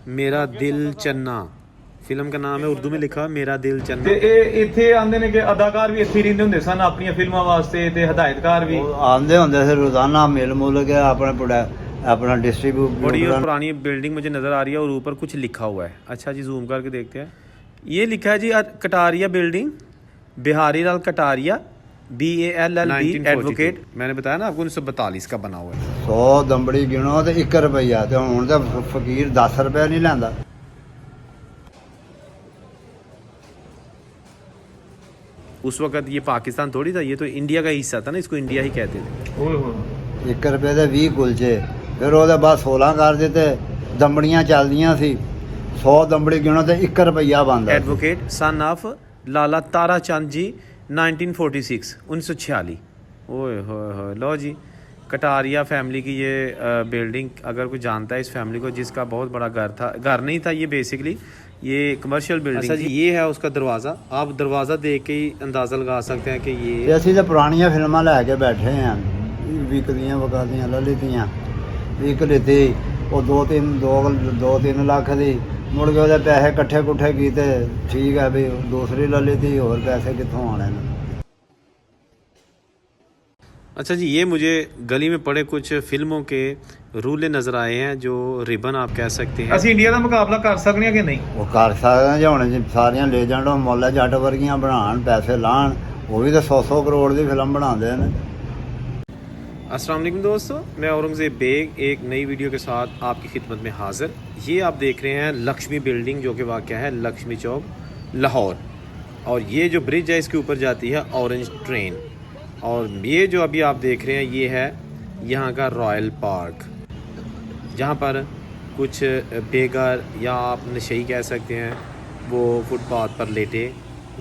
मेरा दिल चन्ना फिल्म का नाम है, उर्दू में लिखा मेरा दिल ਤੇ चन्ना। ਇਹ ਇੱਥੇ ਆਂਦੇ ਨੇ ਕਿ ਅਦਾਕਾਰ ਵੀ ਇੱਥੇ ਹੀ ਰਹਿੰਦੇ ਹੁੰਦੇ ਸਨ ਆਪਣੀਆਂ ਫਿਲਮਾਂ ਵਾਸਤੇ ਤੇ ਹਦਾਇਤਕਾਰ ਵੀ। ਉਹ ਆਉਂਦੇ ਹੁੰਦੇ ਸੀ ਰੋਜ਼ਾਨਾ ਮਿਲ ਮੁਲ ਕੇ ਆਪਣੇ अपना बड़ी और डिस्ट्रीब्यूटर। पुरानी बिल्डिंग मुझे नज़र आ रही है और ऊपर कुछ लिखा हुआ है। अच्छा जी, जूम करके देखते हैं। ये लिखा है जी Kataria building, Bihari Lal Kataria, BALLB advocate. मैंने बताया ना आपको 1942 का बना हुआ है। 100 दंबड़ी गिनो तो 1 रुपया, तो हुण तो फकीर 10 रुपया नहीं लैंदा। उस वक्त ये पाकिस्तान थोड़ी था, ये तो इंडिया का हिस्सा था ना, इसको इंडिया ही कहते थे। ਓਏ ਹੋਏ 1 रुपये ਦੇ 20 ਕੁਲਚੇ, ਫਿਰ ਉਹਦੇ ਬਾਅਦ 16 ਕਰ ਦਿੱਤੇ। ਦੰਬੜੀਆਂ ਚੱਲਦੀਆਂ ਸੀ, 100 ਦੰਬੜੀ ਗਿਣੋ ਤੇ 1 रुपया बनता। Advocate son of Lala Tara Chand ji 1946 1946। ओए होए लो जी, कटारिया फैमिली की ये बिल्डिंग, अगर कोई जानता है इस फैमिली को, जिसका बहुत बड़ा घर था, घर नहीं था ये, बेसिकली ये कमर्शियल बिल्डिंग। अच्छा जी, ये है उसका दरवाज़ा। आप दरवाज़ा देख के ही अंदाज़ा लगा सकते हैं कि ਤੇ ये ਅਸੀਂ ਤਾਂ ਪੁਰਾਣੀਆਂ ਫਿਲਮਾਂ ਲੈ ਕੇ ਬੈਠੇ ਆਂ, ਵਿਕਦੀਆਂ ਵਕਾਦੀਆਂ ਲੈ ਲਿੱਤੀਆਂ। ਵਿਕ ਲਿੱਤੀ ਉਹ 2-3 ਲੱਖ ਦੀ, ਮੁੜ ਕੇ ਉਹਦੇ ਪੈਸੇ ਇਕੱਠੇ ਕੁੱਠੇ ਕੀਤੇ, ਠੀਕ ਹੈ ਵੀ ਦੂਸਰੀ ਲੈ ਲਿੱਤੀ, ਹੋਰ ਪੈਸੇ ਕਿੱਥੋਂ ਆਣੇ ਨੇ। अच्छा जी, ये मुझे गली में पड़े कुछ फिल्मों के रूले नज़र आए हैं, जो रिबन आप कह सकते हैं। ਅਸੀਂ ਇੰਡੀਆ ਦਾ ਮੁਕਾਬਲਾ ਕਰ ਸਕਦੇ ਹਾਂ ਕਿ ਨਹੀਂ? ਉਹ ਕਰ ਸਕਦੇ ਜੇ ਹੁਣ ਸਾਰੀਆਂ ਲੇਜੈਂਡ ਮੁੱਲ ਜੱਟ ਵਰਗੀਆਂ ਬਣਾਉਣ, ਪੈਸੇ ਲਾਣ, ਉਹ ਵੀ ਤਾਂ 100 ਕਰੋੜ ਦੀ ਫਿਲਮ ਬਣਾਉਂਦੇ ਨੇ। अस्सलाम वालेकुम दोस्तों, मैं औरंगज़ेब बेग एक नई वीडियो के साथ आपकी खिदमत में हाज़िर। ये आप देख रहे हैं लक्ष्मी बिल्डिंग, जो कि वाक़या है लक्ष्मी चौक लाहौर, और ये जो ब्रिज है इसके ऊपर जाती है ऑरेंज ट्रेन। और ये जो अभी आप देख रहे हैं ये है यहाँ का रॉयल पार्क, जहाँ पर कुछ बेघर या आप नशई कह सकते हैं, वो फुटपाथ पर लेटे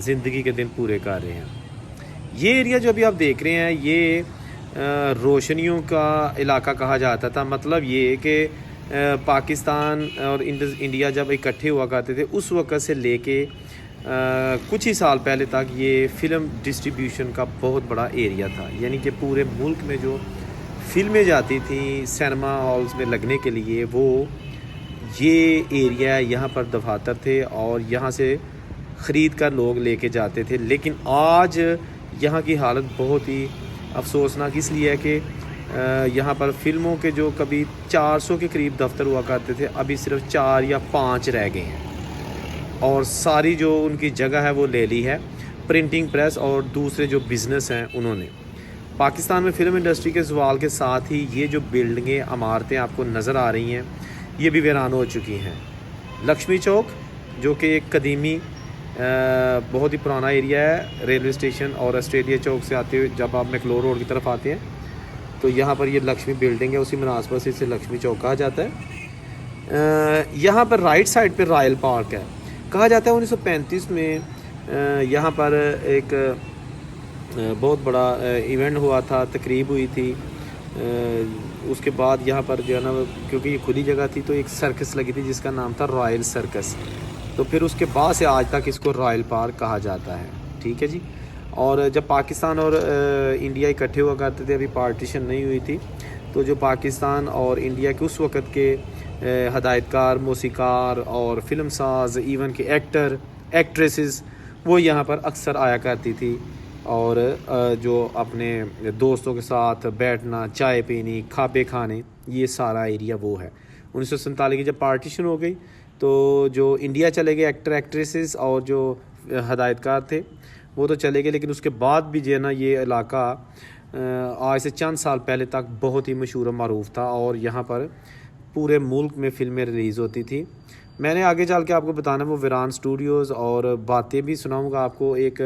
ज़िंदगी के दिन पूरे कर रहे हैं। ये एरिया जो अभी आप देख रहे हैं ये रोशनियों का इलाका कहा जाता था। मतलब ये कि पाकिस्तान और इंडिया जब इकट्ठे हुआ करते थे, उस वक़्त से लेके कुछ ही साल पहले तक ये फ़िल्म डिस्ट्रीब्यूशन का बहुत बड़ा एरिया था। यानी कि पूरे मुल्क में जो फ़िल्में जाती थी सिनेमा हॉल्स में लगने के लिए, वो ये एरिया यहाँ पर दफातर थे और यहाँ से ख़रीद कर लोग लेके जाते थे। लेकिन आज यहाँ की हालत बहुत ही अफसोसनाक इसलिए है कि यहाँ पर फ़िल्मों के जो कभी 400 के करीब दफ्तर हुआ करते थे, अभी सिर्फ 4 या 5 रह गए हैं, और सारी जो उनकी जगह है वो ले ली है प्रिंटिंग प्रेस और दूसरे जो बिज़नेस हैं उन्होंने। पाकिस्तान में फ़िल्म इंडस्ट्री के ज़वाल के साथ ही ये जो बिल्डिंगें, इमारतें आपको नज़र आ रही हैं, ये भी वीरान हो चुकी हैं। लक्ष्मी चौक जो कि एक कदीमी बहुत ही पुराना एरिया है, रेलवे स्टेशन और ऑस्ट्रेलिया चौक से आते हुए जब आप मैक्लोर रोड की तरफ आते हैं तो यहाँ पर ये लक्ष्मी बिल्डिंग है, उसी मुनासबत से इसे लक्ष्मी चौक कहा जाता है। यहाँ पर राइट साइड पर रॉयल पार्क है। कहा जाता है 1935 में यहाँ पर एक बहुत बड़ा इवेंट हुआ था, तकरीब हुई थी। उसके बाद यहाँ पर जो है ना, क्योंकि ये खुली जगह थी, तो एक सर्कस लगी थी जिसका नाम था रॉयल सर्कस। तो फिर उसके बाद से आज तक इसको रॉयल पार्क कहा जाता है। ठीक है जी। और जब पाकिस्तान और इंडिया इकट्ठे हुआ करते थे, अभी पार्टीशन नहीं हुई थी, तो जो पाकिस्तान और इंडिया के उस वक़्त के हदायतकार, मौसीकार और फिल्म साज, इवन के एक्टर एक्ट्रेसेस, वो यहाँ पर अक्सर आया करती थी और जो अपने दोस्तों के साथ बैठना, चाय पीनी, खाबे खाने, ये सारा एरिया वो है। 1947 की जब पार्टीशन हो गई तो जो इंडिया चले गए एक्टर एक्ट्रेसेस और जो हदायतकार थे वो तो चले गए, लेकिन उसके बाद भी जो है ना ये इलाका आज से चंद साल पहले तक बहुत ही मशहूर और मरूफ था और यहाँ पर पूरे मुल्क में फ़िल्में रिलीज़ होती थी। मैंने आगे चल के आपको बताना वो वीरान स्टूडियोज़ और बातें भी सुनाऊंगा आपको। एक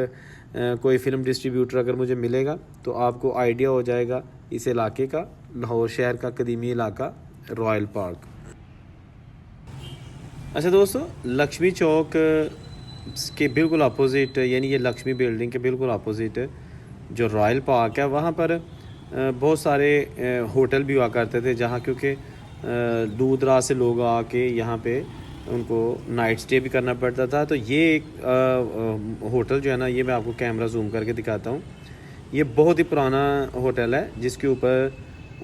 कोई फ़िल्म डिस्ट्रीब्यूटर अगर मुझे मिलेगा तो आपको आइडिया हो जाएगा इस इलाके का, लाहौर शहर का कदीमी इलाका रॉयल पार्क। अच्छा दोस्तों, लक्ष्मी चौक के बिल्कुल अपोज़िट, यानी ये लक्ष्मी बिल्डिंग के बिल्कुल अपोज़िट जो रॉयल पार्क है, वहाँ पर बहुत सारे होटल भी हुआ करते थे, जहाँ क्योंकि दूर दराज से लोग आके यहाँ पे उनको नाइट स्टे भी करना पड़ता था। तो ये एक होटल जो है ना, ये मैं आपको कैमरा जूम करके दिखाता हूँ। ये बहुत ही पुराना होटल है जिसके ऊपर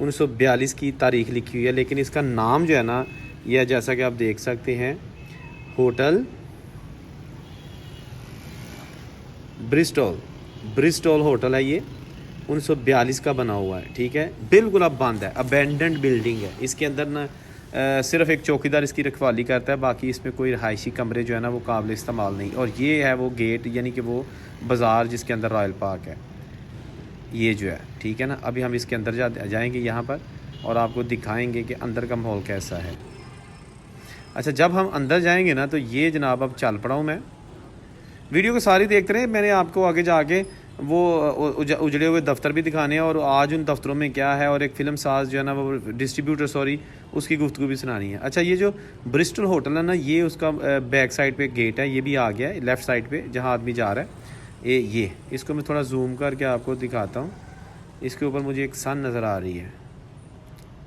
1942 की तारीख लिखी हुई है, लेकिन इसका नाम जो है ना यह जैसा कि आप देख सकते हैं होटल ब्रिस्टॉल होटल है ये, 1942 का बना हुआ है, ठीक है। बिल्कुल अब बंद है, अबेंडेंड बिल्डिंग है। इसके अंदर ना सिर्फ एक चौकीदार इसकी रखवाली करता है, बाकी इसमें कोई रहायशी कमरे जो है ना वो काबिल इस्तेमाल नहीं। और ये है वो गेट, यानी कि वो बाज़ार जिसके अंदर रॉयल पार्क है, ये जो है, ठीक है ना। अभी हम इसके अंदर जाएंगे यहाँ पर और आपको दिखाएंगे कि अंदर का माहौल कैसा है। अच्छा, जब हम अंदर जाएंगे ना तो ये जनाब अब चल पड़ा हूँ मैं, वीडियो को सारी देखते रहे। मैंने आपको आगे जाके वो उजड़े हुए दफ्तर भी दिखाने हैं और आज उन दफ्तरों में क्या है, और एक फ़िल्म साज जो है ना वो डिस्ट्रीब्यूटर सॉरी उसकी गुफ्तगू भी सुनानी है। अच्छा, ये जो ब्रिस्टल होटल है ना, ये उसका बैक साइड पे गेट है, ये भी आ गया है लेफ़्ट साइड पे जहाँ आदमी जा रहा है। ये इसको मैं थोड़ा जूम करके आपको दिखाता हूँ। इसके ऊपर मुझे एक सन नज़र आ रही है।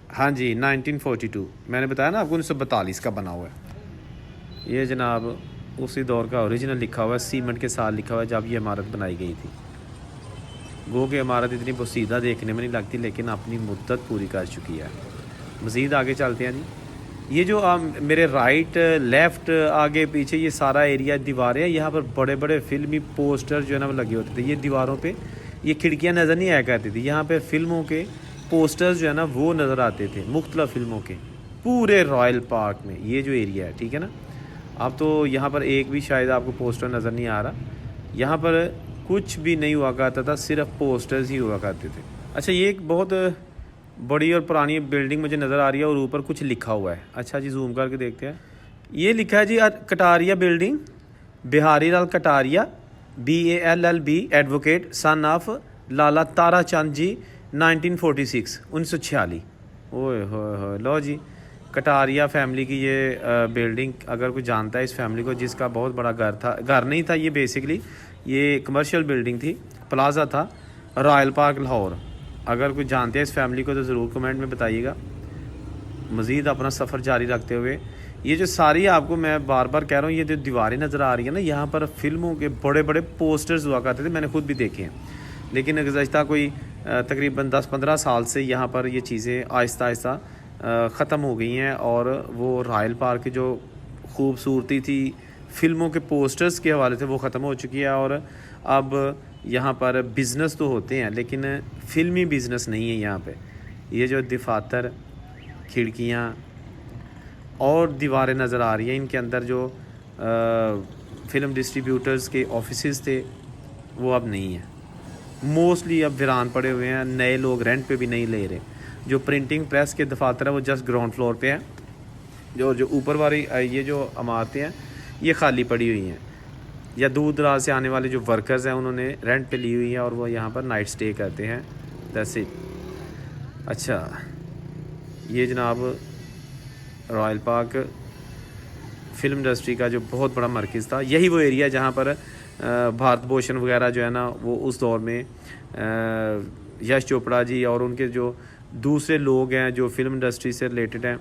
हाँ जी, 1942 मैंने बताया ना आपको 1942 का बना हुआ है। ये जनाब उसी दौर का ओरिजिनल लिखा हुआ है, सीमेंट के साथ लिखा हुआ है जब ये इमारत बनाई गई थी। गो कि इमारत इतनी पोसीदा देखने में नहीं लगती, लेकिन अपनी मुद्दत पूरी कर चुकी है। मज़ीद आगे चलते हैं जी। ये जो मेरे राइट लेफ़्ट आगे पीछे ये सारा एरिया दीवारें हैं, यहाँ पर बड़े बड़े फिल्मी पोस्टर जो है ना वो लगे होते थे। ये दीवारों पे ये खिड़कियाँ नज़र नहीं आया करती थी, यहाँ पे फिल्मों के पोस्टर्स जो है ना वो नज़र आते थे, मुख्तलिफ फिल्मों के, पूरे रॉयल पार्क में। ये जो एरिया है, ठीक है ना। अब तो यहाँ पर एक भी शायद आपको पोस्टर नज़र नहीं आ रहा। यहाँ पर कुछ भी नहीं हुआ करता था, सिर्फ पोस्टर्स ही हुआ करते थे। अच्छा, ये एक बहुत बड़ी और पुरानी बिल्डिंग मुझे नज़र आ रही है और ऊपर कुछ लिखा हुआ है। अच्छा जी, जूम करके देखते हैं। ये लिखा है जी Kataria building, Bihari Lal Kataria BALLB advocate, son of Lala Tara Chand ji, 1946 1946। ओए हो लो जी, कटारिया फैमिली की ये बिल्डिंग। अगर कोई जानता है इस फैमिली को, जिसका बहुत बड़ा घर था, घर नहीं था ये, बेसिकली ये कमर्शियल बिल्डिंग थी, प्लाजा था, रॉयल पार्क लाहौर। अगर कोई जानते हैं इस फैमिली को तो ज़रूर कमेंट में बताइएगा। मज़ीद अपना सफ़र जारी रखते हुए, ये जो सारी आपको मैं बार बार कह रहा हूँ, ये जो दीवारें नज़र आ रही है ना, यहाँ पर फिल्मों के बड़े बड़े पोस्टर्स हुआ करते थे, मैंने खुद भी देखे हैं। लेकिन गुज़श्ता कोई तकरीबन 10-15 साल से यहाँ पर ये चीज़ें आहिस्ता आहिस्ता ख़त्म हो गई हैं, और वो रॉयल पार्क की जो खूबसूरती थी फिल्मों के पोस्टर्स के हवाले से वो ख़त्म हो चुकी है। और अब यहाँ पर बिज़नेस तो होते हैं, लेकिन फ़िल्मी बिज़नेस नहीं है यहाँ पे। ये जो दफातर, खिड़कियाँ और दीवारें नज़र आ रही हैं, इनके अंदर जो फ़िल्म डिस्ट्रीब्यूटर्स के ऑफिसेज़ थे वो अब नहीं है, मोस्टली अब वीरान पड़े हुए हैं, नए लोग रेंट पे भी नहीं ले रहे। जो प्रिंटिंग प्रेस के दफातर है वो जस्ट ग्राउंड फ्लोर पे है, जो ऊपर वाली ये जो इमारतें हैं ये खाली पड़ी हुई हैं, या दूर दराज से आने वाले जो वर्कर्स हैं उन्होंने रेंट पे ली हुई हैं और वो यहाँ पर नाइट स्टे करते हैं, दैट्स इट। अच्छा, ये जनाब रॉयल पार्क फ़िल्म इंडस्ट्री का जो बहुत बड़ा मरकज़ था, यही वो एरिया जहाँ पर भारत भूषण वगैरह जो है ना वो उस दौर में यश चोपड़ा जी और उनके जो दूसरे लोग हैं जो फिल्म इंडस्ट्री से रिलेटेड हैं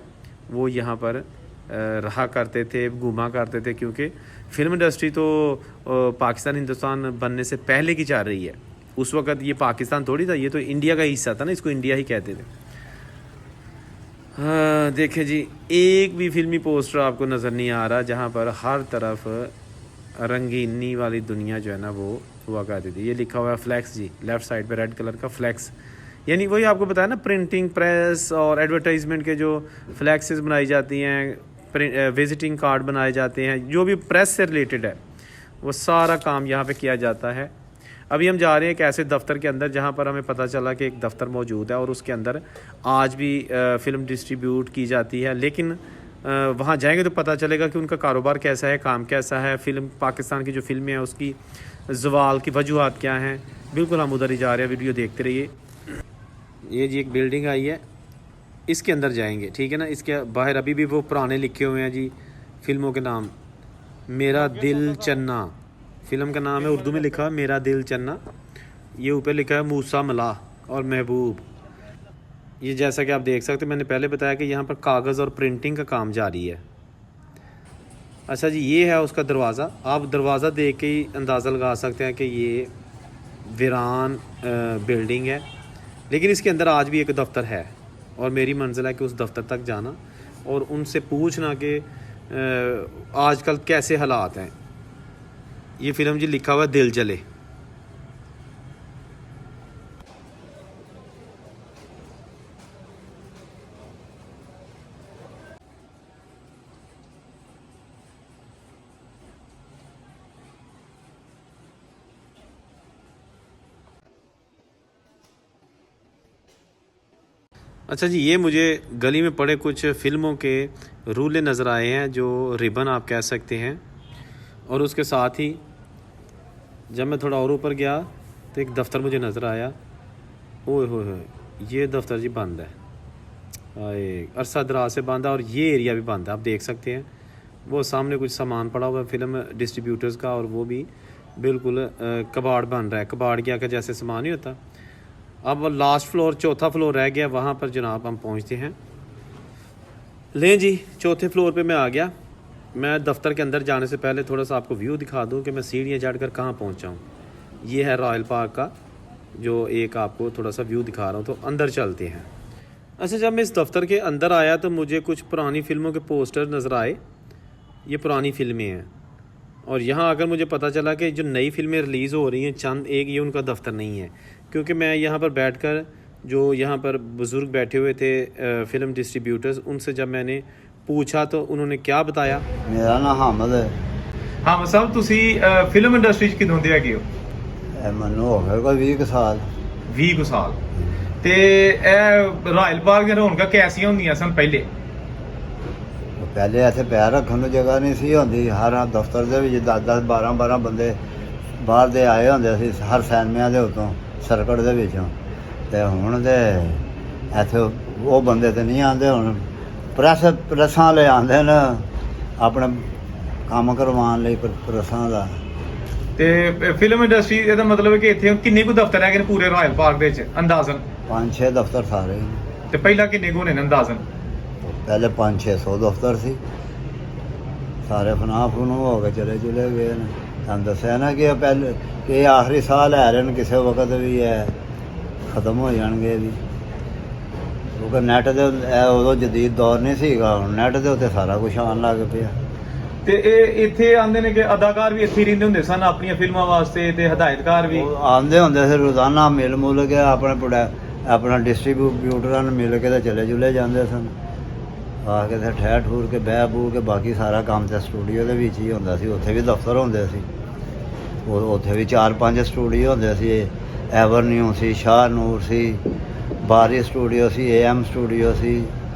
वो यहाँ पर रहा करते थे, घूमा करते थे, क्योंकि फ़िल्म इंडस्ट्री तो पाकिस्तान हिंदुस्तान बनने से पहले की चल रही है। उस वक़्त ये पाकिस्तान थोड़ी था, ये तो इंडिया का हिस्सा था ना, इसको इंडिया ही कहते थे। हाँ देखें जी, एक भी फिल्मी पोस्टर आपको नज़र नहीं आ रहा जहाँ पर हर तरफ रंगीनी वाली दुनिया जो है ना वो हुआ करती थी। ये लिखा हुआ है फ्लैक्स जी, लेफ़्ट साइड पे रेड कलर का फ्लैक्स, यानी वही आपको बताया ना, प्रिंटिंग प्रेस और एडवर्टाइजमेंट के जो फ्लैक्सेस बनाई जाती हैं, विजिटिंग कार्ड बनाए जाते हैं, जो भी प्रेस से रिलेटेड है वो सारा काम यहाँ पे किया जाता है। अभी हम जा रहे हैं एक ऐसे दफ्तर के अंदर जहाँ पर हमें पता चला कि एक दफ्तर मौजूद है और उसके अंदर आज भी फ़िल्म डिस्ट्रीब्यूट की जाती है, लेकिन वहाँ जाएंगे तो पता चलेगा कि उनका कारोबार कैसा है, काम कैसा है, फ़िल्म पाकिस्तान की जो फिल्में हैं उसकी ज़वाल की वजूहात क्या हैं। बिल्कुल हम उधर ही जा रहे हैं, वीडियो देखते रहिए। ये जी एक बिल्डिंग आई है, इसके अंदर जाएंगे, ठीक है ना। इसके बाहर अभी भी वो पुराने लिखे हुए हैं जी फिल्मों के नाम, मेरा दिल चन्ना फ़िल्म का नाम है, उर्दू में लिखा है मेरा दिल चन्ना, ये ऊपर लिखा है मूसा मलाह और महबूब। ये जैसा कि आप देख सकते हैं, मैंने पहले बताया कि यहाँ पर कागज़ और प्रिंटिंग का काम जारी है। अच्छा जी, ये है उसका दरवाज़ा, आप दरवाज़ा देख के ही अंदाज़ा लगा सकते हैं कि ये वीरान बिल्डिंग है, लेकिन इसके अंदर आज भी एक दफ्तर है और मेरी मंजिल है कि उस दफ्तर तक जाना और उनसे पूछना कि आजकल कैसे हालात हैं। ये फ़िल्म जी लिखा हुआ है दिल जले। अच्छा जी, ये मुझे गली में पड़े कुछ फ़िल्मों के रूले नज़र आए हैं, जो रिबन आप कह सकते हैं। और उसके साथ ही जब मैं थोड़ा और ऊपर गया तो एक दफ़्तर मुझे नज़र आया। ओए होए, ये दफ़्तर जी बंद है, आए अरसा दराज से बंद है, और ये एरिया भी बंद है। आप देख सकते हैं वो सामने कुछ सामान पड़ा हुआ है फ़िल्म डिस्ट्रीब्यूटर्स का, और वो भी बिल्कुल कबाड़ बन रहा है। कबाड़ क्या का जैसे सामान ही होता। अब लास्ट फ्लोर, चौथा फ्लोर रह गया, वहाँ पर जनाब हम पहुँचते हैं। लें जी, चौथे फ्लोर पे मैं आ गया। मैं दफ़्तर के अंदर जाने से पहले थोड़ा सा आपको व्यू दिखा दूँ कि मैं सीढ़ियाँ चढ़कर कहाँ पहुँचा हूँ। ये है रॉयल पार्क का, जो एक आपको थोड़ा सा व्यू दिखा रहा हूँ। तो अंदर चलते हैं। अच्छा, जब मैं इस दफ़्तर के अंदर आया तो मुझे कुछ पुरानी फ़िल्मों के पोस्टर नज़र आए। ये पुरानी फ़िल्में हैं, और यहाँ आकर मुझे पता चला कि जो नई फ़िल्में रिलीज़ हो रही हैं चंद एक, ये उनका दफ़्तर नहीं है। क्योंकि मैं यहाँ पर बैठकर, जो यहाँ पर बुज़ुर्ग बैठे हुए थे फ़िल्म डिस्ट्रीब्यूटर्स, उनसे जब मैंने पूछा तो उन्होंने क्या बताया। मेरा नाम हामिद है। ਹਾਂ ਸਾਹਿਬ ਤੁਸੀਂ ਫਿਲਮ ਇੰਡਸਟਰੀ 'ਚ ਕਿਦੋਂ ਦੇ ਹੈਗੇ ਹੋ? ਇਹ ਮੈਨੂੰ ਹੋ ਗਏ ਕੋਈ 20 ਕੁ ਸਾਲ। 20 ਕੁ ਸਾਲ। ਤੇ ਇਹ ਰਾਇਲ ਬਾਗ ਦੀਆਂ ਰੌਣਕਾਂ ਕੈਸੀਆਂ ਹੁੰਦੀਆਂ ਸਨ ਪਹਿਲੇ? ਪਹਿਲੇ ਇੱਥੇ ਪੈਰ ਰੱਖਣ ਨੂੰ ਜਗ੍ਹਾ ਨਹੀਂ ਸੀ ਹੁੰਦੀ। ਹਰ ਦਫ਼ਤਰ ਦੇ ਵਿੱਚ 10-10 12-12 ਬੰਦੇ ਬਾਹਰ ਦੇ ਆਏ ਹੁੰਦੇ ਸੀ, ਹਰ ਸੈਨਮਿਆਂ ਦੇ ਉੱਤੋਂ, ਸਰਕਟ ਦੇ ਵਿੱਚੋਂ। ਤੇ ਹੁਣ ਤੇ ਇੱਥੇ ਉਹ ਬੰਦੇ ਤੇ ਨਹੀਂ ਆਉਂਦੇ। ਹੁਣ ਪ੍ਰੈਸਾਂ ਵਾਲੇ ਆਉਂਦੇ ਨੇ ਆਪਣੇ ਕੰਮ ਕਰਵਾਉਣ ਲਈ, ਪ੍ਰੈਸਾਂ ਦਾ। ਤੇ ਫਿਲਮ ਇੰਡਸਟਰੀ ਇਹਦਾ ਮਤਲਬ ਹੈ ਕਿ ਇੱਥੇ ਕਿੰਨੇ ਕੁ ਦਫ਼ਤਰ ਹੈਗੇ ਨੇ ਪੂਰੇ ਰਾਇਲ ਪਾਰਕ ਦੇ ਵਿੱਚ ਅੰਦਾਜ਼ਨ? 5-6 ਦਫ਼ਤਰ ਸਾਰੇ। ਤੇ ਪਹਿਲਾਂ ਕਿੰਨੇ ਕੁ ਹੋਣੇ ਨੇ ਅੰਦਾਜ਼ਨ? ਪਹਿਲੇ 500-600 ਦਫ਼ਤਰ ਸੀ, ਸਾਰੇ ਫਨਾਹ ਫਨੂ ਹੋ ਕੇ ਚਲੇ ਗਏ ਨੇ। ਤੁਹਾਨੂੰ ਦੱਸਿਆ ਨਾ ਕਿ ਪਹਿਲੇ ਇਹ ਆਖਰੀ ਸਾਲ ਹੈ ਰਹੇ ਨੇ, ਕਿਸੇ ਵਕਤ ਵੀ ਇਹ ਖਤਮ ਹੋ ਜਾਣਗੇ ਵੀ। ਕਿਉਂਕਿ ਨੈੱਟ ਦੇ ਉਦੋਂ ਜਦੀਦ ਦੌਰ ਨਹੀਂ ਸੀਗਾ, ਹੁਣ ਨੈੱਟ ਦੇ ਉੱਤੇ ਸਾਰਾ ਕੁਝ ਆਉਣ ਲੱਗ ਪਿਆ। ਤੇ ਇਹ ਇੱਥੇ ਆਉਂਦੇ ਨੇ ਕਿ ਅਦਾਕਾਰ ਵੀ ਇੱਥੇ ਰਹਿੰਦੇ ਹੁੰਦੇ ਸਨ ਆਪਣੀਆਂ ਫਿਲਮਾਂ ਵਾਸਤੇ, ਤੇ ਹਦਾਇਤਕਾਰ ਵੀ ਆਉਂਦੇ ਹੁੰਦੇ ਸੀ ਰੋਜ਼ਾਨਾ, ਮਿਲ ਮੁਲ ਕੇ ਆਪਣਾ ਡਿਸਟਰੀਬਿਊਟਰਾਂ ਨੂੰ ਮਿਲ ਕੇ ਤੇ ਚਲੇ ਜਾਂਦੇ ਸਨ। ਆ ਕੇ ਤੇ ਠਹਿਰ ਠੂਰ ਕੇ ਬਹਿ ਬੂ ਕੇ, ਬਾਕੀ ਸਾਰਾ ਕੰਮ ਤਾਂ ਸਟੂਡੀਓ ਦੇ ਵਿੱਚ ਹੀ ਹੁੰਦਾ ਸੀ। ਉੱਥੇ ਵੀ ਦਫ਼ਤਰ ਹੁੰਦੇ ਸੀ, ਉੱਥੇ ਵੀ 4-5 ਸਟੂਡੀਓ ਹੁੰਦੇ ਸੀ। ਐਵਰਨਿਊ ਸੀ, ਸ਼ਾਹ ਨੂਰ ਸੀ, ਬਾਰੀ ਸਟੂਡੀਓ ਸੀ, AM ਸਟੂਡੀਓ ਸੀ,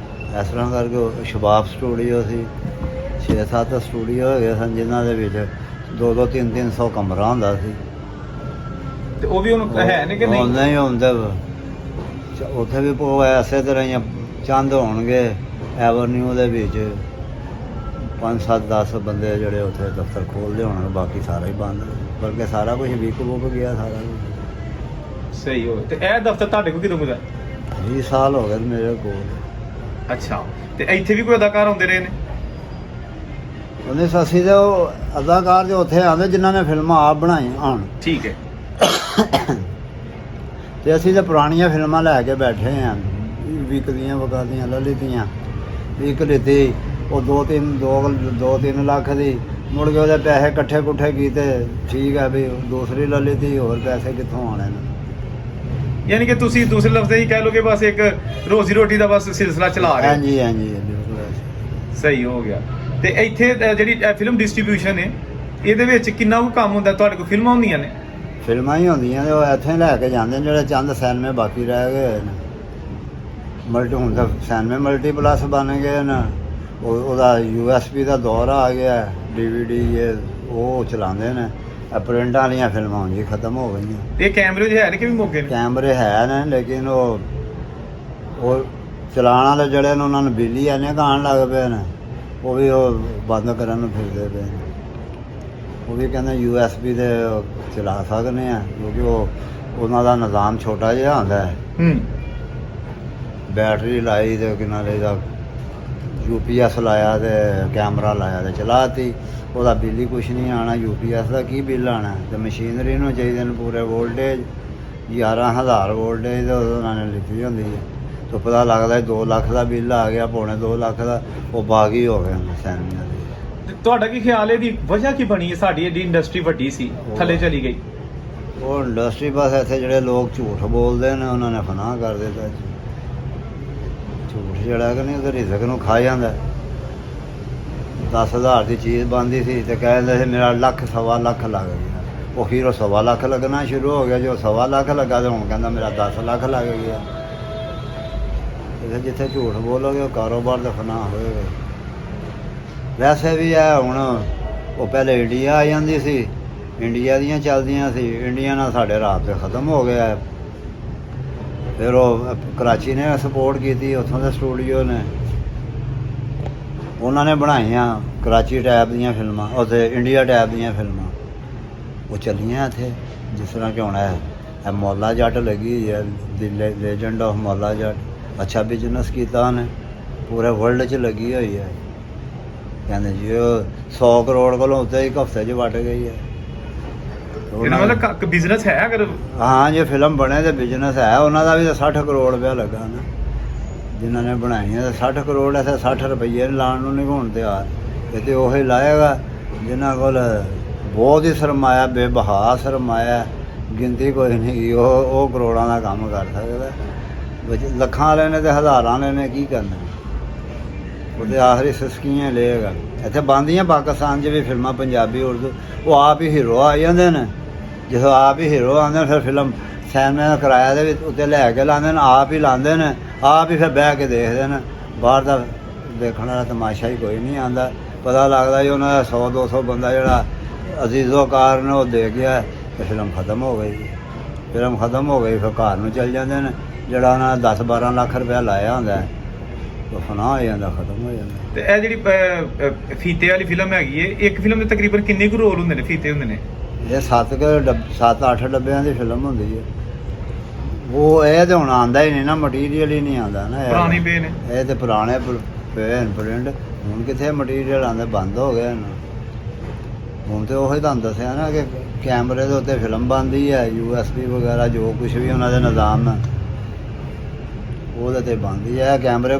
ਇਸ ਤਰ੍ਹਾਂ ਕਰਕੇ ਸ਼ਬਾਬ ਸਟੂਡੀਓ ਸੀ। 6-7 ਸਟੂਡੀਓ ਹੈਗੇ ਸਨ, ਜਿਨ੍ਹਾਂ ਦੇ ਵਿੱਚ 200 300 ਕਮਰਾ ਹੁੰਦਾ ਸੀ। ਤੇ ਉਹ ਵੀ ਹੁਣ ਹੈ ਨੇ ਕਿ ਨਹੀਂ? ਨਹੀਂ ਹੁੰਦੇ। ਉੱਥੇ ਵੀ ਐਸੇ ਤਰ੍ਹਾਂ ਹੀ ਚੰਦ ਹੋਣਗੇ ਐਵਰਨਿਊ ਦੇ ਵਿੱਚ 5-7-10 ਬੰਦੇ ਜਿਹੜੇ ਉੱਥੇ ਦਫ਼ਤਰ ਖੋਲ੍ਹਦੇ ਹੋਣਗੇ, ਬਾਕੀ ਸਾਰਾ ਹੀ ਬੰਦ। ਬਲਕਿ ਸਾਰਾ ਕੁਝ ਵਿਕ ਗਿਆ ਸਾਰਾ ਕੁਝ। ਸਹੀ ਹੋ। ਤੇ ਇਹ ਦਫ਼ਤਰ ਤੁਹਾਡੇ ਕੋਲ ਕਿਦੋਂ ਦਾ? 20 ਸਾਲ ਹੋ ਗਏ ਮੇਰੇ ਕੋਲ। ਅੱਛਾ, ਤੇ ਇੱਥੇ ਵੀ ਕੋਈ ਅਦਾਕਾਰ ਆਉਂਦੇ ਰਹੇ ਨੇ? 1980 ਦੇ ਉਹ ਅਦਾਕਾਰ ਜੋ ਉੱਥੇ ਆਉਂਦੇ ਜਿਨ੍ਹਾਂ ਨੇ ਫਿਲਮਾਂ ਆਪ ਬਣਾਈਆਂ ਹੁਣ। ਠੀਕ ਹੈ। ਤੇ ਅਸੀਂ ਤਾਂ ਪੁਰਾਣੀਆਂ ਫਿਲਮਾਂ ਲੈ ਕੇ ਬੈਠੇ ਹਾਂ, ਵਿਕਦੀਆਂ ਵਕਾਦੀਆਂ ਲਲਿਤੀਆਂ। ਇੱਕ ਲਿੱਤੀ ਉਹ 2-3 ਲੱਖ ਦੀ, ਮੁੜ ਕੇ ਉਹਦੇ ਪੈਸੇ ਇਕੱਠੇ ਕੁੱਠੇ ਕੀਤੇ, ਠੀਕ ਹੈ ਵੀ ਦੂਸਰੀ ਲਲਿਤੀ, ਹੋਰ ਪੈਸੇ ਕਿੱਥੋਂ ਆਉਣੇ ਨੇ। ਯਾਨੀ ਕਿ ਤੁਸੀਂ ਦੂਸਰੇ ਲਫ਼ਜ਼ਾਂ ਹੀ ਕਹਿ ਲਓ ਕਿ ਬਸ ਇੱਕ ਰੋਜ਼ੀ ਰੋਟੀ ਦਾ ਬਸ ਸਿਲਸਿਲਾ ਚਲਾ ਰਹੇ ਹੋ। ਹਾਂਜੀ ਬਿਲਕੁਲ ਸਹੀ ਹੋ ਗਿਆ। ਤੇ ਇੱਥੇ ਜਿਹੜੀ ਫਿਲਮ ਡਿਸਟ੍ਰੀਬਿਊਸ਼ਨ ਹੈ, ਇਹਦੇ ਵਿੱਚ ਕਿੰਨਾ ਕੁ ਕੰਮ ਹੁੰਦਾ? ਤੁਹਾਡੇ ਕੋਲ ਫਿਲਮਾਂ ਹੁੰਦੀਆਂ ਨੇ? ਫਿਲਮਾਂ ਹੀ ਹੁੰਦੀਆਂ ਨੇ, ਉਹ ਇੱਥੇ ਲੈ ਕੇ ਜਾਂਦੇ ਨੇ। ਜਿਹੜੇ ਚੰਦ ਸਿਨੇਮੇ ਬਾਕੀ ਰਹਿ ਗਏ ਨੇ, ਹੁਣ ਤਾਂ ਸਿਨੇਮੇ ਮਲਟੀਪਲਸ ਬਣ ਗਏ ਨੇ। ਉਹਦਾ USB ਦਾ ਦੌਰ ਆ ਗਿਆ, DVD ਉਹ ਚਲਾਉਂਦੇ ਨੇ। ਪ੍ਰਿੰਟ ਵਾਲੀਆਂ ਫਿਲਮਾਂ ਹੁਣ ਜੀ ਖਤਮ ਹੋ ਗਈਆਂ। ਤੇ ਕੈਮਰੇ ਜਿਹੇ ਹੈ ਨੇ ਕਿ ਵੀ ਮੁੱਕ ਗਏ ਨੇ? ਕੈਮਰੇ ਹੈ ਨੇ, ਲੇਕਿਨ ਉਹ ਚਲਾਉਣ ਵਾਲੇ ਜਿਹੜੇ ਨੇ ਉਹਨਾਂ ਨੂੰ ਬਿੱਲੀ ਇੰਨੇ ਆਉਣ ਲੱਗ ਪਏ ਨੇ, ਉਹ ਵੀ ਉਹ ਬੰਦ ਕਰਨ ਨੂੰ ਫਿਰਦੇ ਪਏ ਨੇ। ਉਹ ਵੀ ਕਹਿੰਦੇ USB ਦੇ ਚਲਾ ਸਕਦੇ ਆ, ਕਿਉਂਕਿ ਉਹਨਾਂ ਦਾ ਨਿਜ਼ਾਮ ਛੋਟਾ ਜਿਹਾ ਹੁੰਦਾ ਹੈ। ਬੈਟਰੀ ਲਾਈ ਤੇ ਕਿਨਾਰੇ ਦਾ UPS ਲਾਇਆ ਤੇ ਕੈਮਰਾ ਲਾਇਆ ਤੇ ਚਲਾਤੀ। ਉਹਦਾ ਬਿੱਲ ਹੀ ਕੁਛ ਨਹੀਂ ਆਉਣਾ। UPS ਦਾ ਕੀ ਬਿੱਲ ਆਉਣਾ? ਤੇ ਮਸ਼ੀਨਰੀ ਨੂੰ ਚਾਹੀਦੇ ਨੇ ਪੂਰੇ ਵੋਲਟੇਜ, 11,000 ਵੋਲਟੇਜ ਦੇ ਉਹਨਾਂ ਨੇ ਲਿਖੀ ਹੁੰਦੀ ਹੈ। ਤਾਂ ਪਤਾ ਲੱਗਦਾ 2 ਲੱਖ ਦਾ ਬਿੱਲ ਆ ਗਿਆ, ਪੌਣੇ 2 ਲੱਖ ਦਾ, ਉਹ ਬਾਗ ਹੀ ਹੋ ਗਏ ਸੈਨਿਆਂ ਦੇ। ਤੇ ਤੁਹਾਡਾ ਕੀ ਖਿਆਲ ਹੈ ਇਹਦੀ ਵਜ੍ਹਾ ਕੀ ਬਣੀ ਹੈ? ਸਾਡੀ ਏਡੀ ਇੰਡਸਟਰੀ ਵੱਡੀ ਸੀ, ਥੱਲੇ ਚਲੀ ਗਈ। ਉਹ ਇੰਡਸਟਰੀ ਬਸ ਇੱਥੇ ਜਿਹੜੇ ਲੋਕ ਝੂਠ ਬੋਲਦੇ ਨੇ ਉਹਨਾਂ ਨੇ ਫਨਾਹ ਕਰ ਦਿੱਤਾ ਜੀ। ਝੂਠ ਜਿਹੜਾ ਕਿ ਨਹੀਂ ਉਹਦੇ ਰਿਜ਼ਕ ਨੂੰ ਖਾ ਜਾਂਦਾ। 10,000 ਦੀ ਚੀਜ਼ ਬਣਦੀ ਸੀ ਤੇ ਕਹਿੰਦੇ ਸੀ ਮੇਰਾ ਲੱਖ ਸਵਾ ਲੱਖ ਲੱਗ ਗਿਆ। ਉਹ ਫਿਰ ਉਹ 1.25 ਲੱਖ ਲੱਗਣਾ ਸ਼ੁਰੂ ਹੋ ਗਿਆ। ਜੋ 1.25 ਲੱਖ ਲੱਗਾ ਤੇ ਹੁਣ ਕਹਿੰਦਾ ਮੇਰਾ 10 ਲੱਖ ਲੱਗ ਗਿਆ। ਜਿੱਥੇ ਝੂਠ ਬੋਲੋਗੇ ਉਹ ਕਾਰੋਬਾਰ ਦਾ ਫਨਾਹ ਹੋਏਗਾ। ਵੈਸੇ ਵੀ ਹੈ ਹੁਣ, ਉਹ ਪਹਿਲੇ ਇੰਡੀਆ ਆ ਜਾਂਦੀ ਸੀ, ਇੰਡੀਆ ਦੀਆਂ ਚੱਲਦੀਆਂ ਸੀ, ਇੰਡੀਆ ਨਾਲ ਸਾਡੇ ਰਾਬਤੇ ਖਤਮ ਹੋ ਗਿਆ। ਫਿਰ ਉਹ ਕਰਾਚੀ ਨੇ ਸਪੋਰਟ ਕੀਤੀ, ਉੱਥੋਂ ਦੇ ਸਟੂਡੀਓ ਨੇ, ਉਹਨਾਂ ਨੇ ਬਣਾਈਆਂ ਕਰਾਚੀ ਟੈਪ ਦੀਆਂ ਫਿਲਮਾਂ, ਉੱਥੇ ਇੰਡੀਆ ਟੈਪ ਦੀਆਂ ਫਿਲਮਾਂ ਉਹ ਚੱਲੀਆਂ ਇੱਥੇ। ਜਿਸ ਤਰ੍ਹਾਂ ਕਿ ਹੁਣ ਇਹ ਮੌਲਾ ਜੱਟ ਲੱਗੀ ਹੋਈ ਹੈ, ਦੀ ਲੈਜੈਂਡ ਆਫ ਮੌਲਾ ਜੱਟ। ਅੱਛਾ ਬਿਜ਼ਨਸ ਕੀਤਾ ਉਹਨੇ, ਪੂਰੇ ਵਰਲਡ 'ਚ ਲੱਗੀ ਹੋਈ ਹੈ। ਕਹਿੰਦੇ ਜੀ ਉਹ 100 ਕਰੋੜ ਕੋਲੋਂ ਉੱਤੇ ਇੱਕ ਹਫ਼ਤੇ 'ਚ ਵੱਟ ਗਈ ਹੈ। ਇਹਨਾਂ ਮਤਲਬ ਬਿਜ਼ਨਸ ਹੈ ਅਗਰ? ਹਾਂ, ਜੇ ਫਿਲਮ ਬਣੇ ਤੇ ਬਿਜ਼ਨਸ ਹੈ। ਉਹਨਾਂ ਦਾ ਵੀ ਤਾਂ 60 ਕਰੋੜ ਰੁਪਇਆ ਲੱਗਾ ਨਾ, ਜਿਨ੍ਹਾਂ ਨੇ ਬਣਾਈਆਂ ਤਾਂ 60 ਕਰੋੜ ਐਸੇ 60 ਰੁਪਈਏ ਲਾਉਣ ਨੂੰ ਨਹੀਂ ਹੋਣ ਤਿਆਰ। ਇਹ ਤੇ ਉਹੀ ਲਾਏਗਾ ਜਿਨ੍ਹਾਂ ਕੋਲ ਬਹੁਤ ਹੀ ਸਰਮਾਇਆ, ਬੇਬਹਾ ਸਰਮਾਇਆ, ਗਿਣਤੀ ਕੋਈ ਨਹੀਂ। ਉਹ ਕਰੋੜਾਂ ਦਾ ਕੰਮ ਕਰ ਸਕਦਾ। ਲੱਖਾਂ ਵਾਲੇ ਨੇ ਤੇ ਹਜ਼ਾਰਾਂ ਵਾਲੇ ਨੇ ਕੀ ਕਰਨਾ? ਉਹਦੇ ਆਖਰੀ ਸਿਸਕੀਆਂ ਲਏਗਾ। ਇੱਥੇ ਬਣਦੀਆਂ ਪਾਕਿਸਤਾਨ 'ਚ ਵੀ ਫਿਲਮਾਂ ਪੰਜਾਬੀ ਉਰਦੂ, ਉਹ ਆਪ ਹੀ ਹੀਰੋ ਆ ਜਾਂਦੇ ਨੇ। ਜਦੋਂ ਆਪ ਹੀ ਹੀਰੋ ਆਉਂਦੇ ਨੇ ਫਿਰ ਫਿਲਮ ਸਿਨੇਮੇ ਦਾ ਕਿਰਾਇਆ ਦੇ ਵਿੱਚ ਉੱਤੇ ਲੈ ਕੇ ਲਾਉਂਦੇ ਨੇ, ਆਪ ਹੀ ਲਾਉਂਦੇ ਨੇ, ਆਪ ਹੀ ਫਿਰ ਬਹਿ ਕੇ ਦੇਖਦੇ ਨੇ। ਬਾਹਰ ਦਾ ਦੇਖਣ ਵਾਲਾ ਤਮਾਸ਼ਾ ਹੀ ਕੋਈ ਨਹੀਂ ਆਉਂਦਾ। ਪਤਾ ਲੱਗਦਾ ਜੀ ਉਹਨਾਂ ਦਾ 100-200 ਬੰਦਾ ਜਿਹੜਾ ਅਜ਼ੀਜ਼ੋ ਕਾਰ ਨੇ ਉਹ ਦੇਖ ਗਿਆ ਤੇ ਫਿਲਮ ਖਤਮ ਹੋ ਗਈ। ਫਿਲਮ ਖਤਮ ਹੋ ਗਈ, ਫਿਰ ਘਰ ਨੂੰ ਚੱਲ ਜਾਂਦੇ ਨੇ। ਜਿਹੜਾ ਉਹਨਾਂ ਨੇ 10-12 ਲੱਖ ਰੁਪਇਆ ਲਾਇਆ ਹੁੰਦਾ ਉਹ ਫਨਾਹ ਹੋ ਜਾਂਦਾ, ਖਤਮ ਹੋ ਜਾਂਦਾ। ਤੇ ਇਹ ਜਿਹੜੀ ਫੀਤੇ ਵਾਲੀ ਫਿਲਮ ਹੈਗੀ ਹੈ, ਇੱਕ ਫਿਲਮ ਦੇ ਤਕਰੀਬਨ ਕਿੰਨੇ ਕੁ ਰੋਲ ਹੁੰਦੇ ਨੇ, ਫੀਤੇ ਹੁੰਦੇ ਨੇ? ਇਹ 7-8 ਡੱਬਿਆਂ ਦੀ ਫਿਲਮ ਹੁੰਦੀ ਹੈ। ਉਹ ਇਹ ਤੇ ਹੁਣ ਆਉਂਦਾ ਹੀ ਨਹੀਂ ਨਾ, ਮਟੀਰੀਅਲ ਹੀ ਨਹੀਂ ਆਉਂਦਾ ਨਾ। ਪੁਰਾਣੇ ਪਏ ਨੇ ਇਹ ਤੇ ਪੁਰਾਣੇ ਪਏ ਨੇ ਪ੍ਰਿੰਟ। ਹੁਣ ਕਿੱਥੇ ਮਟੀਰੀਅਲ ਆਉਂਦੇ, ਬੰਦ ਹੋ ਗਏ ਨੇ। ਹੁਣ ਤੇ ਉਹੀ ਤੁਹਾਨੂੰ ਦੱਸਿਆ ਨਾ ਕਿ ਕੈਮਰੇ ਦੇ ਉੱਤੇ ਫਿਲਮ ਬਣਦੀ ਹੈ, USB ਵਗੈਰਾ ਜੋ ਕੁਛ ਵੀ ਉਹਨਾਂ ਦੇ ਨਿਜ਼ਾਮ ਹੈ ਉਹਦੇ ਤੇ ਬਣਦੀ ਹੈ। ਕੈਮਰੇ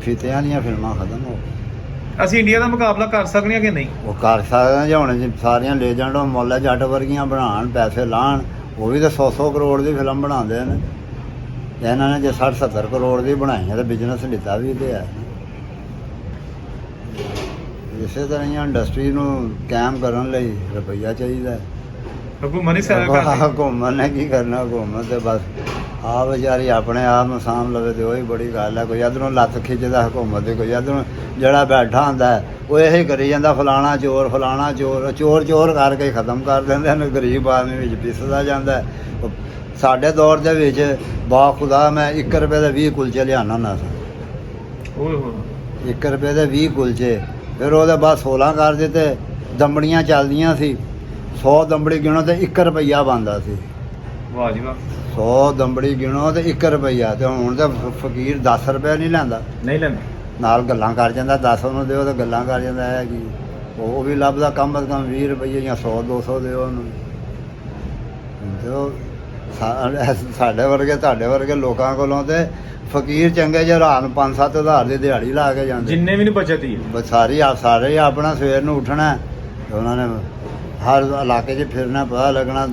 ਫੀਤਿਆਂ ਦੀਆਂ ਫਿਲਮਾਂ ਖਤਮ ਹੋ ਗਈਆਂ। ਅਸੀਂ ਇੰਡੀਆ ਦਾ ਮੁਕਾਬਲਾ ਕਰ ਸਕਦੇ ਹਾਂ ਕਿ ਨਹੀਂ? ਉਹ ਕਰ ਸਕਦੇ ਹਾਂ ਜੇ ਹੁਣ ਸਾਰੀਆਂ ਲੈਜੈਂਡ ਆਫ ਮੌਲਾ ਜੱਟ ਵਰਗੀਆਂ ਬਣਾਉਣ, ਪੈਸੇ ਲਾਉਣ। ਉਹ ਵੀ ਤਾਂ 100-100 ਕਰੋੜ ਦੀ ਫਿਲਮ ਬਣਾਉਂਦੇ ਨੇ। ਇਹਨਾਂ ਨੇ ਜੇ 60-70 ਕਰੋੜ ਦੀ ਬਣਾਈ ਹੈ ਤਾਂ ਬਿਜ਼ਨਸ ਲਿੱਤਾ ਵੀ ਤੇ ਹੈ। ਇਸੇ ਤਰ੍ਹਾਂ ਹੀ ਇੰਡਸਟਰੀ ਨੂੰ ਕਾਇਮ ਕਰਨ ਲਈ ਰੁਪਈਆ ਚਾਹੀਦਾ। ਹਕੂਮਤ ਨਹੀਂ ਸਾਰਾ ਕਰਦੀ। ਹਕੂਮਤ ਨੇ ਕੀ ਕਰਨਾ? ਹਕੂਮਤ ਤੇ ਬਸ ਆ ਵਿਚਾਰੀ ਆਪਣੇ ਆਪ ਨੂੰ ਸਾਂਭ ਲਵੇ ਤੇ ਉਹੀ ਬੜੀ ਗੱਲ ਹੈ। ਕੋਈ ਇੱਧਰੋਂ ਲੱਤ ਖਿੱਚਦਾ ਹਕੂਮਤ ਦੀ, ਕੋਈ ਇੱਧਰੋਂ ਜਿਹੜਾ ਬੈਠਾ ਹੁੰਦਾ ਉਹ ਇਹੀ ਕਰੀ ਜਾਂਦਾ, ਫਲਾਣਾ ਚੋਰ ਫਲਾਣਾ ਚੋਰ। ਚੋਰ ਕਰਕੇ ਖਤਮ ਕਰ ਦਿੰਦੇ ਹਨ। ਗਰੀਬ ਆਦਮੀ ਵਿੱਚ ਪਿਸਦਾ ਜਾਂਦਾ। ਸਾਡੇ ਦੌਰ ਦੇ ਵਿੱਚ ਬਾਖੁਦਾ ਮੈਂ 1 ਰੁਪਏ ਦੇ 20 ਕੁਲਚੇ ਲਿਆਉਣਾ ਹੁੰਦਾ ਸੀ। ਓਏ ਹੋਏ 1 ਰੁਪਏ ਦੇ 20 ਕੁਲਚੇ। ਫਿਰ ਉਹਦੇ ਬਾਅਦ 16 ਕਰ ਦਿੱਤੇ। ਦੰਬੜੀਆਂ ਚੱਲਦੀਆਂ ਸੀ, 100 ਦੰਬੜੀ ਗਿਣੋ ਤੇ 1 ਰੁਪਈਆ ਬਣਦਾ ਸੀ। ਵਾਹ ਜੀ ਵਾਹ। 100 ਦੰਬੜੀ ਗਿਣੋ ਤੇ 1 ਰੁਪਈਆ। ਤੇ ਹੁਣ ਤਾਂ ਫਕੀਰ 10 ਰੁਪਏ ਨਹੀਂ ਲੈਂਦਾ, ਨਹੀਂ ਲੈਂਦੇ। ਨਾਲ ਗੱਲਾਂ ਕਰ ਜਾਂਦਾ। 10 ਉਹਨੂੰ ਦਿਓ ਤੇ ਗੱਲਾਂ ਕਰ ਜਾਂਦਾ ਹੈ ਕਿ ਉਹ ਵੀ ਲੱਭਦਾ ਕਮ ਅਜ਼ ਕਮ 20 ਰੁਪਈਏ ਜਾਂ 100-200 ਦਿਓ ਉਹਨੂੰ। ਤੇ ਉਹ ਸਾਡੇ ਵਰਗੇ ਤੁਹਾਡੇ ਵਰਗੇ ਲੋਕਾਂ ਕੋਲੋਂ ਤੇ ਫਕੀਰ ਚੰਗੇ ਜਿਹੇ ਰਾਤ ਨੂੰ 5-7 ਹਜ਼ਾਰ ਦੀ ਦਿਹਾੜੀ ਲਾ ਕੇ ਜਾਂਦੇ। ਜਿੰਨੇ ਵੀ ਨਹੀਂ ਬਚਤ ਹੀ ਸਾਰੇ ਆਪਣਾ ਸਵੇਰ ਨੂੰ ਉੱਠਣਾ ਤੇ ਉਹਨਾਂ ਨੇ ਹਰ ਇਲਾਕੇ 'ਚ ਫਿਰਨਾ, ਪਤਾ ਲੱਗਣਾ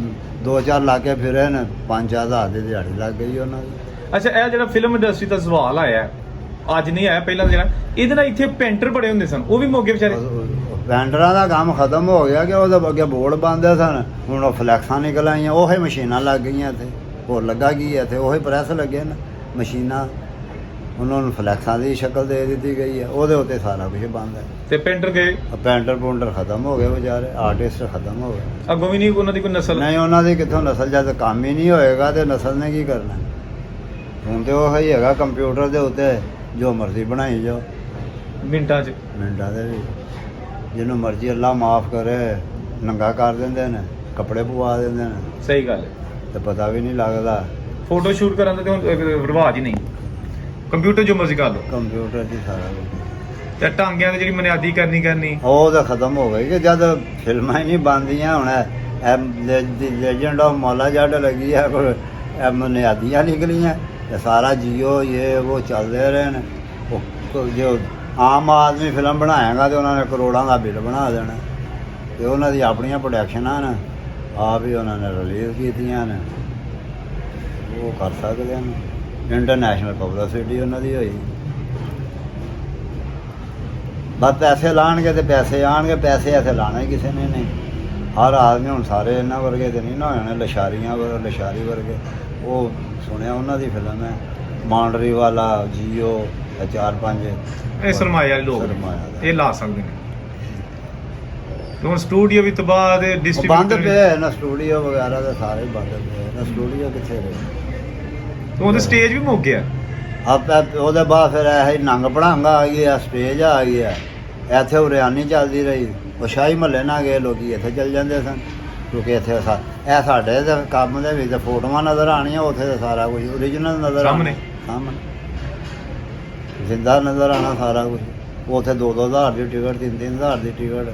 2-4 ਇਲਾਕੇ ਫਿਰੇ ਨੇ, 5-4 ਹਜ਼ਾਰ ਦੀ ਦਿਹਾੜੀ ਲੱਗ ਗਈ ਉਹਨਾਂ ਦੀ। ਅੱਛਾ, ਇਹ ਜਿਹੜਾ ਫਿਲਮ ਇੰਡਸਟਰੀ ਦਾ ਸਵਾਲ ਆਇਆ, ਅੱਜ ਨਹੀਂ ਆਇਆ ਪਹਿਲਾਂ ਜਿਹੜਾ, ਇਹਦੇ ਨਾਲ ਇੱਥੇ ਪੇਂਟਰ ਬੜੇ ਹੁੰਦੇ ਸਨ, ਉਹ ਵੀ ਮੋਗੇ ਵਿਚਾਰੇ। ਪੈਂਟਰਾਂ ਦਾ ਕੰਮ ਖਤਮ ਹੋ ਗਿਆ ਕਿ ਉਹਦੇ ਅੱਗੇ ਬੋਰਡ ਬਣਦੇ ਸਨ। ਹੁਣ ਉਹ ਫਲੈਕਸਾਂ ਨਿਕਲ ਆਈਆਂ, ਉਹੀ ਮਸ਼ੀਨਾਂ ਲੱਗ ਗਈਆਂ ਇੱਥੇ। ਹੋਰ ਲੱਗਾ ਕੀ ਹੈ ਇੱਥੇ? ਉਹੀ ਪ੍ਰੈਸ ਲੱਗੇ ਨੇ, ਮਸ਼ੀਨਾਂ। ਉਹਨਾਂ ਨੂੰ ਫਲੈਕਸਾਂ ਦੀ ਸ਼ਕਲ ਦੇ ਦਿੱਤੀ ਗਈ ਹੈ, ਉਹਦੇ ਉੱਤੇ ਸਾਰਾ ਕੁਝ ਬੰਦ ਹੈ। ਤੇ ਪੇਂਟਰ ਗਏ, ਪੈਂਟਰ ਖਤਮ ਹੋ ਗਏ ਵਿਚਾਰੇ, ਆਰਟਿਸਟ ਖਤਮ ਹੋ ਗਏ। ਅੱਗੋਂ ਵੀ ਨਹੀਂ ਉਹਨਾਂ ਦੀ ਕੋਈ ਨਸਲ? ਨਹੀਂ, ਉਹਨਾਂ ਦੀ ਕਿੱਥੋਂ ਨਸਲ? ਜਦ ਕੰਮ ਹੀ ਨਹੀਂ ਹੋਏਗਾ ਤੇ ਨਸਲ ਨੇ ਕੀ ਕਰਨਾ? ਹੁਣ ਤੇ ਉਹ ਹੀ ਹੈਗਾ ਕੰਪਿਊਟਰ ਦੇ ਉੱਤੇ ਜੋ ਮਰਜ਼ੀ ਬਣਾਈ ਜਾਓ ਮਿੰਟਾਂ ਦੇ ਵਿੱਚ। ਜਿਹਨੂੰ ਮਰਜ਼ੀ ਅੱਲਾ ਮਾਫ ਕਰੇ ਨੰਗਾ ਕਰ ਦਿੰਦੇ ਨੇ, ਕੱਪੜੇ ਪਵਾ ਦਿੰਦੇ ਨੇ। ਸਹੀ ਗੱਲ ਹੈ। ਤੇ ਪਤਾ ਵੀ ਨਹੀਂ ਲੱਗਦਾ। ਫੋਟੋ ਸ਼ੂਟ ਕਰਨ ਦਾ ਤੇ ਹੁਣ ਰਿਵਾਜ ਹੀ ਨਹੀਂ, ਕੰਪਿਊਟਰ ਜੋ ਮਰਜ਼ੀ ਕਰ ਲਓ, ਕੰਪਿਊਟਰ 'ਚ ਸਾਰਾ ਕੁਝ। ਤੇ ਟਾਂਗਿਆਂ ਦੀ ਜਿਹੜੀ ਬੁਨਿਆਦੀ ਕਰਨੀ ਉਹ ਤਾਂ ਖਤਮ ਹੋ ਗਈ ਕਿ ਜਦ ਫਿਲਮਾਂ ਹੀ ਨਹੀਂ ਬਣਦੀਆਂ। ਹੁਣ ਲੈਜੈਂਡ ਆਫ ਮੌਲਾ ਜੱਟ ਲੱਗੀ ਆ, ਕੋਈ ਬੁਨਿਆਦੀਆਂ ਨਿਕਲੀਆਂ। ये सारा जियो ये वो चलते रहे ने वो जो आम आदमी फिल्म बनाएगा तो उन्होंने करोड़ों का बिल बना देना ते उन्हों दी अपनियां प्रोडक्शनां ने आप ही उन्होंने रिलीज़ कीतियां ने वो कर सकते हैं इंटरनेशनल पब्लिसिटी उन्हों दी होई बस पैसे लाणगे तो पैसे आणगे पैसे ऐसे लाने किसी ने नहीं हर आदमी हुण सारे इन्हां वर्गे तो नहीं ना होने लशारी वर्गे वो सुनिया उन्हों दी फिल्म है मांडरी वाला जियो 4-5 ਇਹ ਸਰਮਾਏ ਵਾਲੇ ਲੋਕ ਸਰਮਾਇਆ ਦਾ। ਇਹ ਲਾ ਸਕਦੇ ਨੇ ਹੁਣ ਸਟੂਡੀਓ ਵੀ ਤਬਾਹ ਦੇ ਉਹ ਬੰਦ ਡਿਸਟ੍ਰੀਬਿਊਟਰ ਪਏ ਹੋਏ ਨੇ ਸਟੂਡੀਓ ਵਗੈਰਾ ਦੇ ਸਾਰੇ ਬੰਦ ਪਏ ਨੇ ਸਟੂਡੀਓ ਕਿੱਥੇ ਰਹੇ ਉਹਦੇ ਸਟੇਜ ਵੀ ਮੁੱਕ ਗਿਆ ਆਪੇ ਉਹਦੇ ਬਾਅਦ ਫਿਰ ਇਹ ਨੰਗ ਪੜਾਂਗਾ ਆ ਗਿਆ ਸਟੇਜ ਆ ਗਿਆ ਇੱਥੇ ਉਰਿਆਨੀ ਚੱਲਦੀ ਰਹੀ ਉਹ ਸ਼ਾਹੀ ਮਹੱਲੇ ਨਾਲ ਗਏ ਲੋਕੀ ਇੱਥੇ ਚੱਲ ਜਾਂਦੇ ਸਨ ਕਿਉਂਕਿ ਇੱਥੇ ਇਹ ਸਾਡੇ ਦੇ ਕੰਮ ਦੇ ਵਿੱਚ ਫੋਟੋਆਂ ਨਜ਼ਰ ਆਣੀਆਂ ਉੱਥੇ ਤਾਂ ਸਾਰਾ ਕੁਝ ਓਰੀਜਨਲ ਨਜ਼ਰ ਸਾਹਮਣੇ। ਸਾਹਮਣੇ ਜ਼ਿੰਦਾ ਨਜ਼ਰ ਆਣਾ ਸਾਰਾ ਕੁਝ ਉੱਥੇ 2-2 ਹਜ਼ਾਰ ਦੀ ਟਿਕਟ 3-3 ਹਜ਼ਾਰ ਦੀ ਟਿਕਟ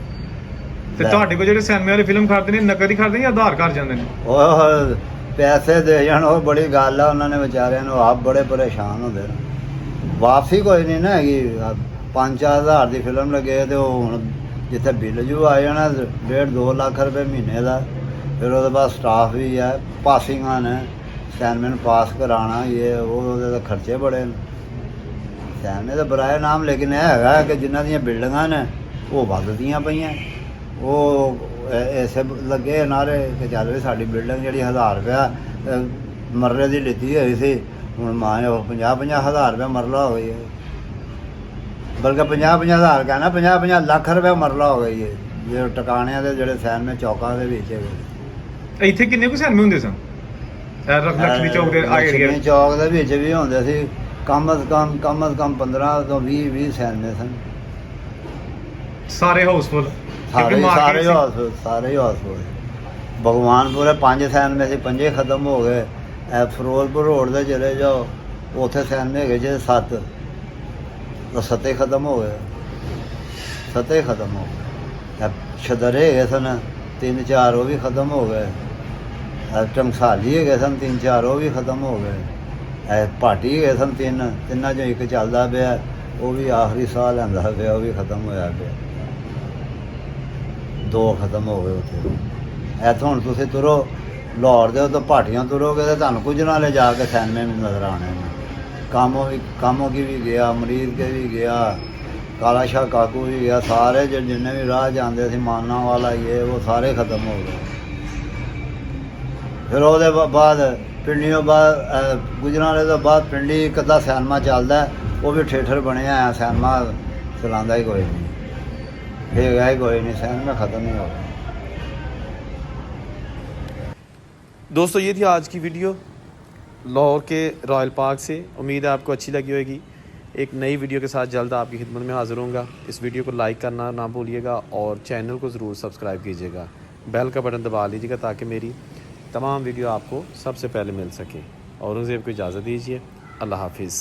ਤੇ ਤੁਹਾਡੇ ਕੋਲ ਜਿਹੜੇ ਸਿਨੇਮੇ ਵਾਲੇ ਫਿਲਮ ਖੜਦੇ ਨੇ ਨਕਦ ਹੀ ਖੜਦੇ ਜਾਂ ਆਧਾਰ ਕਰ ਜਾਂਦੇ ਨੇ ਉਹ ਪੈਸੇ ਦੇ ਜਾਣ ਉਹ ਬੜੀ ਗੱਲ ਆ ਉਹਨਾਂ ਨੇ ਵਿਚਾਰਿਆਂ ਨੂੰ ਆਪ ਬੜੇ ਪਰੇਸ਼ਾਨ ਹੁੰਦੇ ਨੇ ਵਾਪਸੀ ਕੋਈ ਨਹੀਂ ਨਾ ਹੈਗੀ 5-4 ਹਜ਼ਾਰ ਦੀ ਫਿਲਮ ਲੱਗੇ ਤੇ ਉਹ ਹੁਣ ਜਿੱਥੇ ਬਿੱਲ ਜੂ ਆ ਜਾਣਾ 1.5-2 ਲੱਖ ਰੁਪਏ ਮਹੀਨੇ ਦਾ ਫਿਰ ਉਹਦੇ ਬਾਅਦ ਸਟਾਫ ਵੀ ਹੈ ਪਾਸਿੰਗਾਂ ਨੇ ਸਿਨੇਮੇ ਨੂੰ ਪਾਸ ਕਰਾਉਣਾ ਇਹ ਉਹਦੇ ਤਾਂ ਖਰਚੇ ਬੜੇ ਨੇ ਸਿਨੇਮੇ ਦਾ ਬਰਾਏ ਨਾਮ ਲੇਕਿਨ ਇਹ ਹੈਗਾ ਕਿ ਜਿਨ੍ਹਾਂ ਦੀਆਂ ਬਿਲਡਿੰਗਾਂ ਨੇ ਉਹ ਵੱਧਦੀਆਂ ਪਈਆਂ ਉਹ ਐਸੇ ਲੱਗੇ ਨਾਰੇ ਕਿ ਚੱਲ ਵੀ ਸਾਡੀ ਬਿਲਡਿੰਗ ਜਿਹੜੀ 1000 ਰੁਪਇਆ ਮਰਲੇ ਦੀ ਲਿੱਤੀ ਹੋਈ ਸੀ ਹੁਣ ਮਾਂ ਉਹ 50-50 ਹਜ਼ਾਰ ਰੁਪਇਆ ਮਰਲਾ ਹੋ ਗਈ ਹੈ ਬਲਕਿ 50-50 ਹਜ਼ਾਰ ਕਹਿਣਾ 50-50 ਲੱਖ ਰੁਪਇਆ ਮਰਲਾ ਹੋ ਗਈ ਹੈ ਜਿਹੜੇ ਟਿਕਾਣਿਆਂ ਦੇ ਜਿਹੜੇ ਸਿਨੇਮੇ ਚੌਕਾਂ ਦੇ ਵਿੱਚ ਹੈਗੇ ਇੱਥੇ ਕਿੰਨੇ ਕੁ ਸਿਨੇਮੇ ਹੁੰਦੇ ਸਨ ਲక్ష్ਮੀ ਚੌਕ ਦੇ ਆ ਏਰੀਆ ਲక్ష్ਮੀ ਚੌਕ ਦੇ ਵਿੱਚ ਵੀ ਹੁੰਦੇ ਸੀ ਕਮ ਅਜ਼ ਕਮ 15 ਤੋਂ 20 ਸਿਨੇਮੇ ਸਨ ਸਾਰੇ ਹਾਊਸਫੁੱਲ ਸਾਰੇ ਹਾਊਸਫੁੱਲ ਭਗਵਾਨਪੁਰੇ 5 ਸਿਨੇਮੇ ਸੀ 5 ਖਤਮ ਹੋ ਗਏ ਇਹ ਫਿਰੋਜ਼ਪੁਰ ਰੋਡ ਤੇ ਚਲੇ ਜਾਓ ਉੱਥੇ ਸਿਨੇਮੇ ਹੈਗੇ ਜੇ 7 ਤਾਂ 7 ਖਤਮ ਹੋ ਗਏ 7 ਖਤਮ ਹੋ ਗਏ ਛਦਰੇ ਹੈਗੇ ਸਨ 3-4 ਉਹ ਵੀ ਖਤਮ ਹੋ ਗਏ ਟੰਗਸਾਲੀ ਹੈਗੇ ਸਨ 3-4 ਉਹ ਵੀ ਖਤਮ ਹੋ ਗਏ ਭਾਟੀ ਹੈਗੇ ਸਨ ਤਿੰਨਾਂ 'ਚੋਂ ਇੱਕ ਚੱਲਦਾ ਪਿਆ ਉਹ ਵੀ ਆਖਰੀ ਸਾਹ ਲੈਂਦਾ ਪਿਆ ਉਹ ਵੀ ਖਤਮ ਹੋਇਆ ਪਿਆ 2 ਖਤਮ ਹੋ ਗਏ ਉੱਥੇ ਇੱਥੋਂ ਹੁਣ ਤੁਸੀਂ ਤੁਰੋ ਲਾਹੌਰ ਦੇ ਉੱਤੇ ਭਾਟੀਆਂ ਤੁਰੋਗੇ ਤਾਂ ਤੁਹਾਨੂੰ ਕੁਝ ਨਾਲੇ ਜਾ ਕੇ ਸਿਨੇਮੇ ਵੀ ਨਜ਼ਰ ਆਣੇ ਨੇ ਕਾਮੋਂ ਕੀ ਵੀ ਗਿਆ ਅਮਰੀਦ ਕੇ ਵੀ ਗਿਆ ਕਾਲਾ ਸ਼ਾਹ ਕਾਕੂ ਵੀ ਗਿਆ ਸਾਰੇ ਜਿੰਨੇ ਵੀ ਰਾਹ ਜਾਂਦੇ ਸੀ ਮਾਨਾ ਵਾਲਾ ਇਹ ਉਹ ਸਾਰੇ ਖਤਮ ਹੋ ਗਏ ਫਿਰ ਉਹਦੇ ਬਾਅਦ ਪਿੰਡੀਓਂ ਬਾਅਦ ਗੁਜਰਾਂਵਾਲੇ ਤੋਂ ਬਾਅਦ ਪਿੰਡੀ ਇੱਕ ਅੱਧਾ ਸਿਨੇਮਾ ਚੱਲਦਾ ਉਹ ਵੀ ਥੀਏਟਰ ਬਣਿਆ ਹੈ ਸਿਨੇਮਾ ਚਲਾਉਂਦਾ ਹੀ ਕੋਈ नहीं ये गए कोई नहीं सिनेमा ख़त्म नहीं होगा। दोस्तों ये थी आज की वीडियो लाहौर के रॉयल पार्क से। उम्मीद है आपको अच्छी लगी होगी। एक नई वीडियो के साथ जल्द आपकी खिदमत में हाज़िर होऊंगा। इस वीडियो को लाइक करना ना भूलिएगा और चैनल को ज़रूर सब्सक्राइब कीजिएगा। बेल का बटन दबा लीजिएगा ताकि मेरी तमाम वीडियो आपको सबसे पहले मिल सके। औरंगज़ेब को इजाज़त दीजिए। अल्लाह हाफिज़।